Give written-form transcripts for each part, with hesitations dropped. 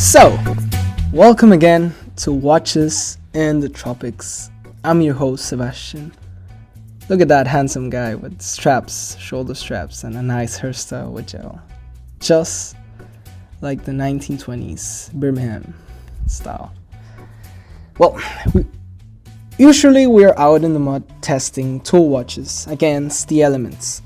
So, welcome again to Watches in the Tropics. I'm your host, Sebastian. Look at that handsome guy with straps, shoulder straps, and a nice hairstyle with gel. Just like the 1920s Birmingham style. Well, usually we're out in the mud testing tool watches against the elements.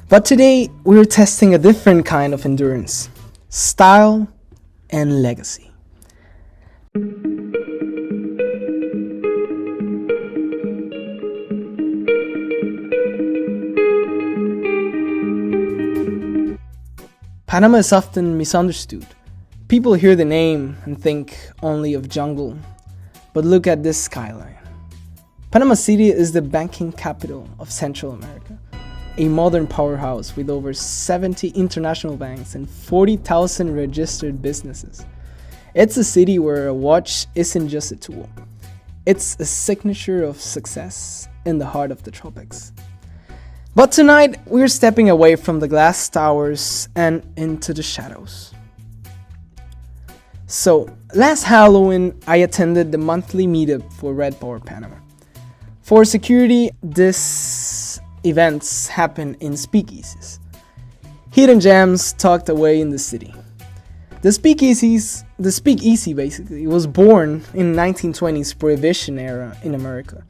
But today we're testing a different kind of endurance, style and legacy. Panama is often misunderstood. People hear the name and think only of jungle, but look at this skyline. Panama City is the banking capital of Central America, a modern powerhouse with over 70 international banks and 40,000 registered businesses. It's a city where a watch isn't just a tool. It's a signature of success in the heart of the tropics. But tonight, we're stepping away from the glass towers and into the shadows. So, last Halloween, I attended the monthly meetup for RedBar Panama. For security, these events happen in Speakeasies. Hidden gems tucked away in the city. The Speakeasy basically was born in 1920s Prohibition era in America.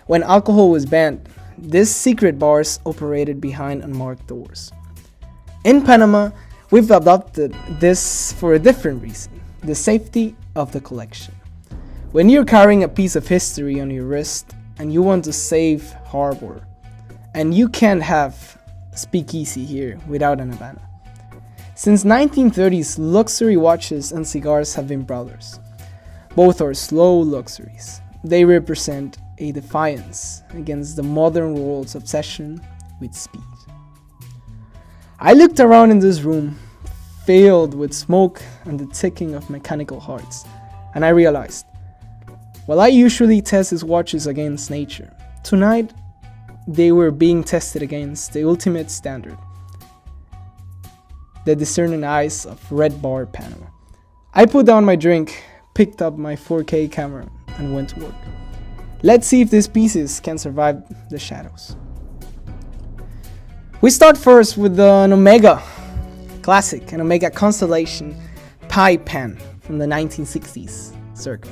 When alcohol was banned, these secret bars operated behind unmarked doors. In Panama, we've adopted this for a different reason, the safety of the collection. When you're carrying a piece of history on your wrist and you want to save harbor, and you can't have Speakeasy here without an Havana. Since 1930s, luxury watches and cigars have been brothers. Both are slow luxuries. They represent a defiance against the modern world's obsession with speed. I looked around in this room, filled with smoke and the ticking of mechanical hearts, and I realized, while I usually test these watches against nature, tonight they were being tested against the ultimate standard, the discerning eyes of RedBar Panama. I put down my drink, picked up my 4K camera, and went to work. Let's see if these pieces can survive the shadows. We start first with an Omega classic, an Omega Constellation Pi Pan from the 1960s circa.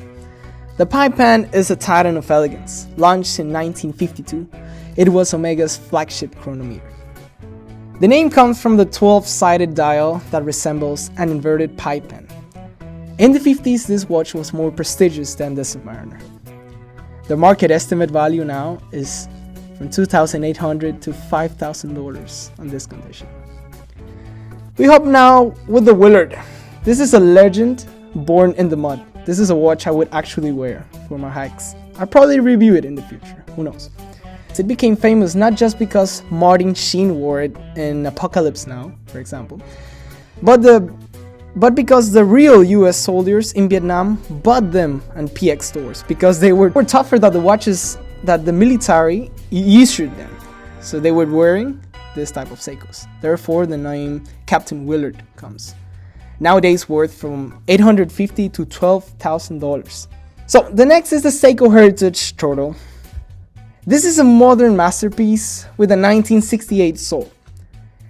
The Pi Pan is a titan of elegance. Launched in 1952, it was Omega's flagship chronometer. The name comes from the 12-sided dial that resembles an inverted Pi Pan. In the 50s, this watch was more prestigious than the Submariner. The market estimate value now is from $2,800 to $5,000 on this condition. We hop now with the Willard. This is a legend born in the mud. This is a watch I would actually wear for my hikes. I'll probably review it in the future, who knows. It became famous not just because Martin Sheen wore it in Apocalypse Now, for example, but because the real US soldiers in Vietnam bought them on PX stores because they were tougher than the watches that the military issued them. So they were wearing this type of Seikos. Therefore, the name Captain Willard comes. Nowadays worth from $850 to $12,000. So the next is the Seiko Heritage Turtle. This is a modern masterpiece with a 1968 sole.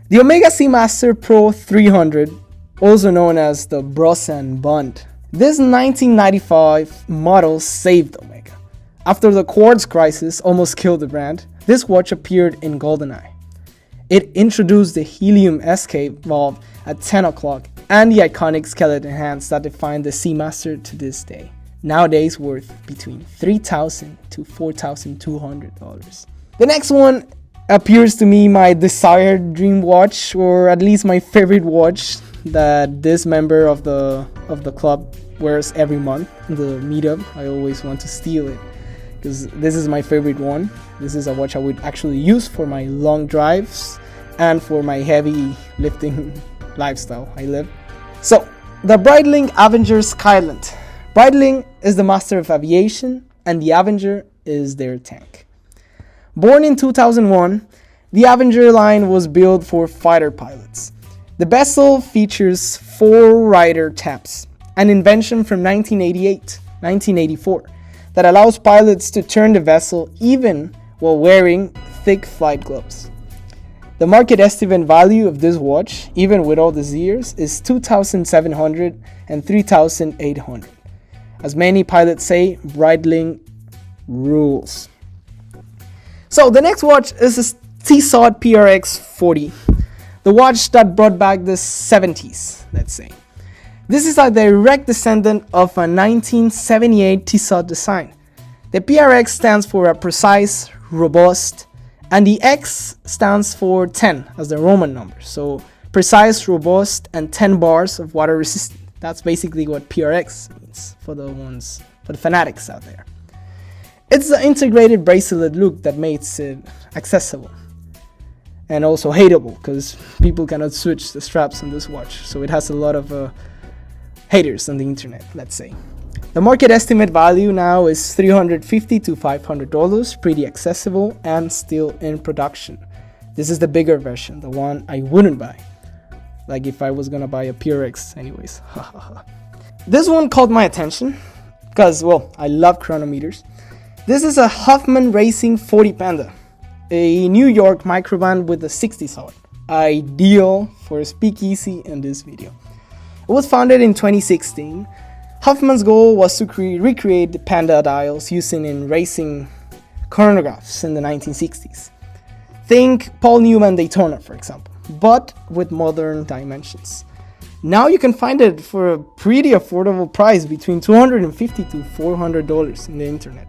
The Omega Seamaster Pro 300, also known as the Brosnan Bond. This 1995 model saved Omega. After the Quartz crisis almost killed the brand, this watch appeared in GoldenEye. It introduced the helium escape valve at 10 o'clock and the iconic skeleton hands that define the Seamaster to this day. Nowadays worth between $3,000 to $4,200. The next one appears to me my desired dream watch, or at least my favorite watch that this member of the club wears every month in the meetup. I always want to steal it because this is my favorite one. This is a watch I would actually use for my long drives and for my heavy lifting lifestyle I live. So, the Breitling Avenger Skyland. Breitling is the master of aviation, and the Avenger is their tank. Born in 2001, the Avenger line was built for fighter pilots. The vessel features 4 rider taps, an invention from 1984, that allows pilots to turn the vessel even while wearing thick flight gloves. The market estimate value of this watch, even with all these years, is $2,700 and $3,800. As many pilots say, Breitling rules. So the next watch is a Tissot PRX 40, the watch that brought back the 70s, let's say. This is a direct descendant of a 1978 Tissot design. The PRX stands for a precise, robust, and the X stands for 10 as the Roman number. So precise, robust, and 10 bars of water resistant. That's basically what PRX means for the fanatics out there. It's the integrated bracelet look that makes it accessible and also hateable, because people cannot switch the straps on this watch. So it has a lot of haters on the internet, let's say. The market estimate value now is $350 to $500, pretty accessible and still in production. This is the bigger version, the one I wouldn't buy. Like if I was gonna buy a PRX anyways. This one caught my attention because, well, I love chronometers. This is a Huffman Racing 40 Panda, a New York microband with a 60 hour. Ideal for Speakeasy in this video. It was founded in 2016. Huffman's goal was to recreate the Panda dials used in racing chronographs in the 1960s. Think Paul Newman Daytona, for example, but with modern dimensions. Now you can find it for a pretty affordable price, between $250 to $400 in the internet.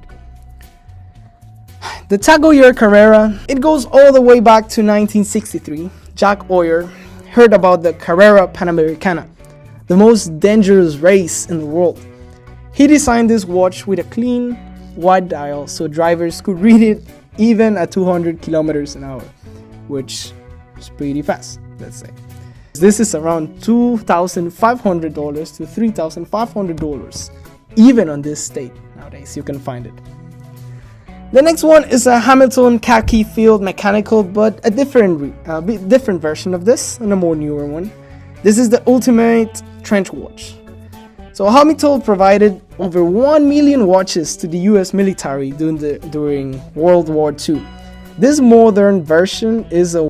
The Tudor Carrera, it goes all the way back to 1963. Jack Oyster heard about the Carrera Panamericana, the most dangerous race in the world. He designed this watch with a clean, wide dial so drivers could read it even at 200 kilometers an hour, which is pretty fast, let's say. This is around $2,500 to $3,500, even on this state nowadays, you can find it. The next one is a Hamilton khaki field mechanical, but a different version of this, and a more newer one. This is the ultimate trench watch. So Hamilton provided over 1 million watches to the US military during World War II. This modern version is a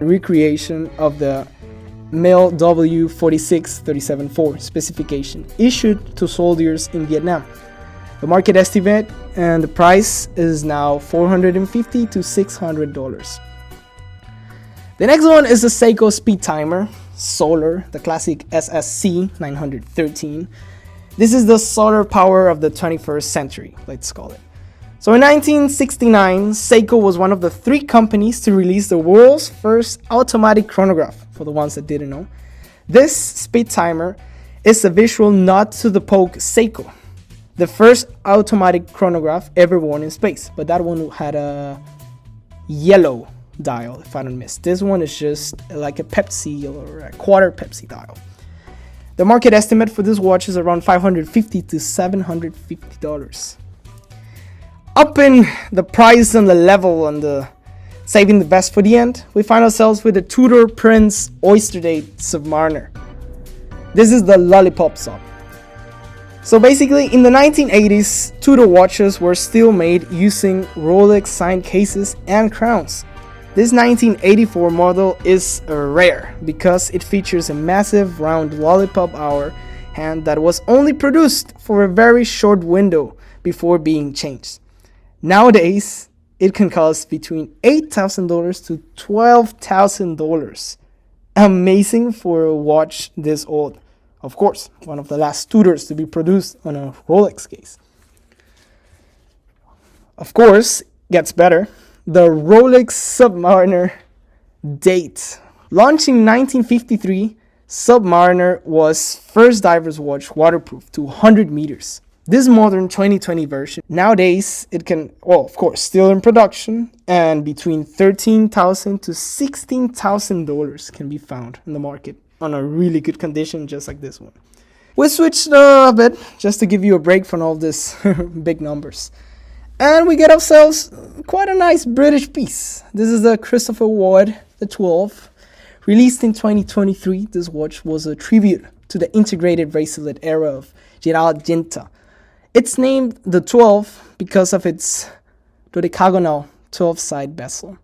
recreation of the Mel W46374 specification issued to soldiers in Vietnam. The market estimate and the price is now $450 to $600. The next one is the Seiko speed timer, solar, the classic SSC 913. This is the solar power of the 21st century, let's call it. So in 1969, Seiko was one of the 3 companies to release the world's first automatic chronograph, for the ones that didn't know. This speed timer is a visual nod to the Poke Seiko, the first automatic chronograph ever worn in space, but that one had a yellow dial, if I don't miss. This one is just like a Pepsi or a quarter Pepsi dial. The market estimate for this watch is around $550 to $750. Upping the price and the level and saving the best for the end, we find ourselves with the Tudor Prince Oyster Date Submariner. This is the lollipop sub. So basically, in the 1980s, Tudor watches were still made using Rolex signed cases and crowns. This 1984 model is rare because it features a massive round lollipop hour hand that was only produced for a very short window before being changed. Nowadays, it can cost between $8,000 to $12,000. Amazing for a watch this old. Of course, one of the last Tudors to be produced on a Rolex case. Of course, gets better. The Rolex Submariner Date. Launched in 1953, Submariner was first diver's watch waterproof to 100 meters. This modern 2020 version, nowadays it can, well, of course, still in production, and between $13,000 to $16,000 can be found in the market on a really good condition, just like this one. We switched a bit just to give you a break from all this big numbers. And we get ourselves quite a nice British piece. This is the Christopher Ward, the 12. Released in 2023, this watch was a tribute to the integrated bracelet era of Girard-Genta. It's named the 12 because of its dodecagonal 12-side bezel,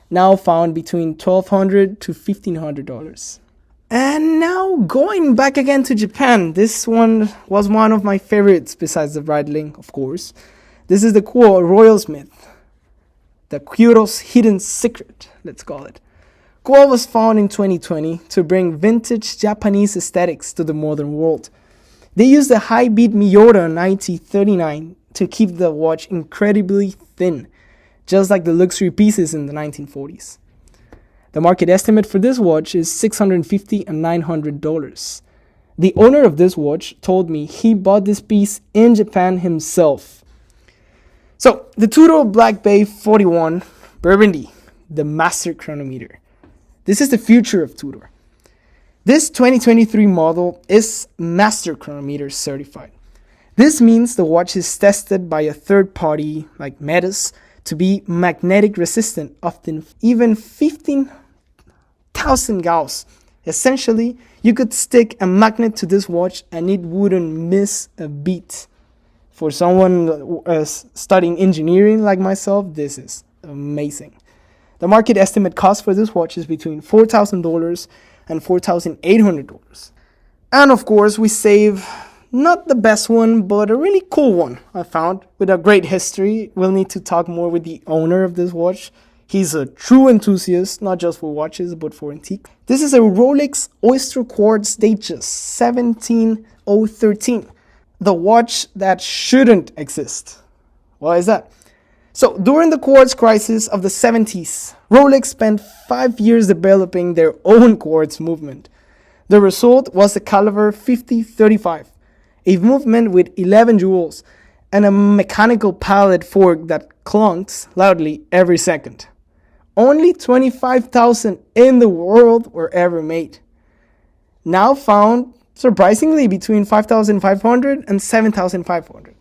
now found between $1,200 to $1,500. And now going back again to Japan, this one was one of my favorites besides the Breitling, of course. This is the Kuro Royal Smith, the Kuro's hidden secret, let's call it. Kuro was found in 2020 to bring vintage Japanese aesthetics to the modern world. They used a high-beat Miyota 9039 to keep the watch incredibly thin, just like the luxury pieces in the 1940s. The market estimate for this watch is $650 and $900. The owner of this watch told me he bought this piece in Japan himself. So, the Tudor Black Bay 41 Burgundy, the master chronometer. This is the future of Tudor. This 2023 model is master chronometer certified. This means the watch is tested by a third party like Metis to be magnetic resistant, often even 15,000 Gauss. Essentially, you could stick a magnet to this watch and it wouldn't miss a beat. For someone studying engineering like myself, this is amazing. The market estimate cost for this watch is between $4,000 and $4,800. And of course, we save not the best one, but a really cool one I found with a great history. We'll need to talk more with the owner of this watch. He's a true enthusiast, not just for watches, but for antique. This is a Rolex Oyster Quartz Datejust 17013. The watch that shouldn't exist. Why is that? So, during the quartz crisis of the 70s, Rolex spent 5 years developing their own quartz movement. The result was the caliber 5035, a movement with 11 jewels and a mechanical pallet fork that clunks loudly every second. Only 25,000 in the world were ever made. Now found, surprisingly, between 5,500 and 7,500.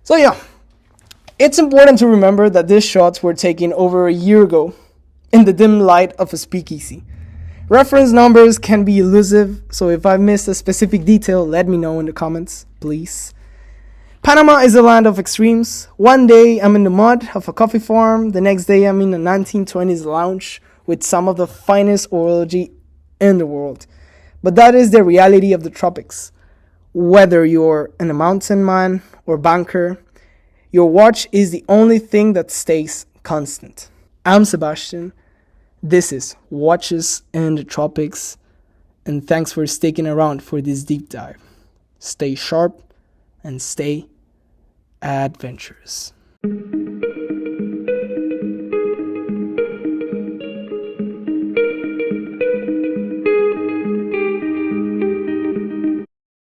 So yeah, it's important to remember that these shots were taken over a year ago in the dim light of a speakeasy. Reference numbers can be elusive, so if I missed a specific detail, let me know in the comments, please. Panama is a land of extremes. One day I'm in the mud of a coffee farm, the next day I'm in a 1920s lounge with some of the finest horology in the world. But that is the reality of the tropics. Whether you're a mountain man or banker, your watch is the only thing that stays constant. I'm Sebastian. This is Watches in the Tropics, and thanks for sticking around for this deep dive. Stay sharp and stay adventurous.